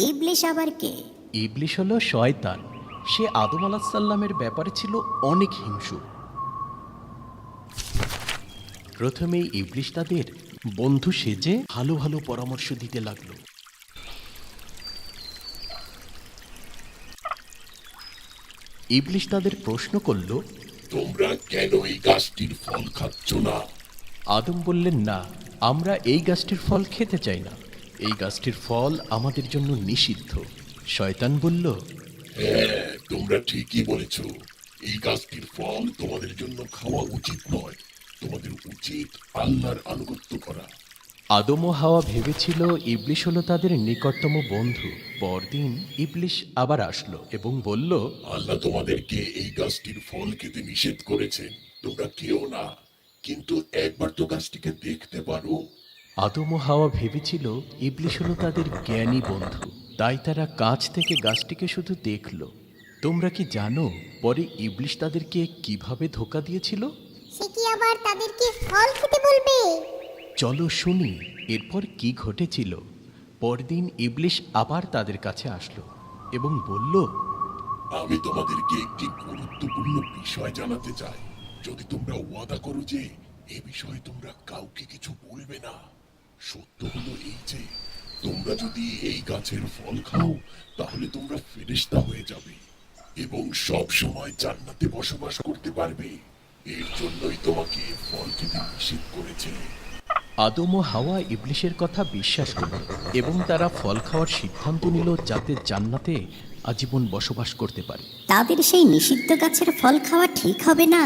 ইবলিশ আবার কে? ইবলিশ হলো শয়তান। সে আদম আলাহিসাল্লামের ব্যাপারে ছিল অনেক হিংসুক। প্রথমেই ইবলিশ তাদের বন্ধু সেজে ভালো ভালো পরামর্শ দিতে লাগলো। ইবলিশ তাদের প্রশ্ন করল, তোমরা কেন এই গাছটির ফল খাচ্ছ না? আদম বললেন, না, আমরা এই গাছটির ফল খেতে চাই না। এই গাছটির ফল আমাদের জন্য নিষিদ্ধ। শয়তান বলল, হ্যাঁ, তোমরা ঠিকই বলেছ। এই গাছটির ফল তোমাদের জন্য খাওয়া উচিত নয়। তোমাদের উচিত আল্লাহর আনুগত্য করা। আদম ও হাওয়া ভেবেছিল ইবলিশ হলো তাদের নিকটতম বন্ধু। পরদিন ইবলিশ আবার আসলো এবং বলল, আল্লাহ তোমাদেরকে এই গাছটির ফল খেতে নিষেধ করেছেন, তোমরা খেও না। কিন্তু একবার তো গাছটিকে দেখতে পারো। আদম ও হাওয়া ভেবেছিল ইবলিশ হলো তাদের জ্ঞানী বন্ধু, তাই তারা কাছ থেকে গাছটিকে শুধু দেখল। তোমরা কি জানো পরে ইবলিশ তাদেরকে কিভাবে ধোঁকা দিয়েছিল? সে কি আবার তাদেরকে ফল খেতে বলবে? চলো শুনি এরপর কি ঘটেছিল। পরদিন ইবলিশ আবার তাদের কাছে আসলো এবং বলল, আমি তোমাদেরকে একটি গুরুত্বপূর্ণ বিষয় জানাতে চাই। যদি তোমরা ওয়াদা করো যে এ বিষয়ে তোমরা কাউকে কিছু বলবে না। সত্য হলো এই যে তোমরা যদি এই গাছের ফল খাও তাহলে তোমরা ফেরেশতা হয়ে যাবে এবং সব সময় জান্নাতে বসবাস করতে পারবে। এর জন্যই তোমাকে ফল খেতে নিষেধ করেছে। আদম ও হাওয়া ইবলিশের কথা বিশ্বাস করল এবং তারা ফল খাওয়ার সিদ্ধান্ত নিল যাতে জান্নাতে আজীবন বসবাস করতে পারে। তাদের সেই নিষিদ্ধ গাছের ফল খাওয়া ঠিক হবে না।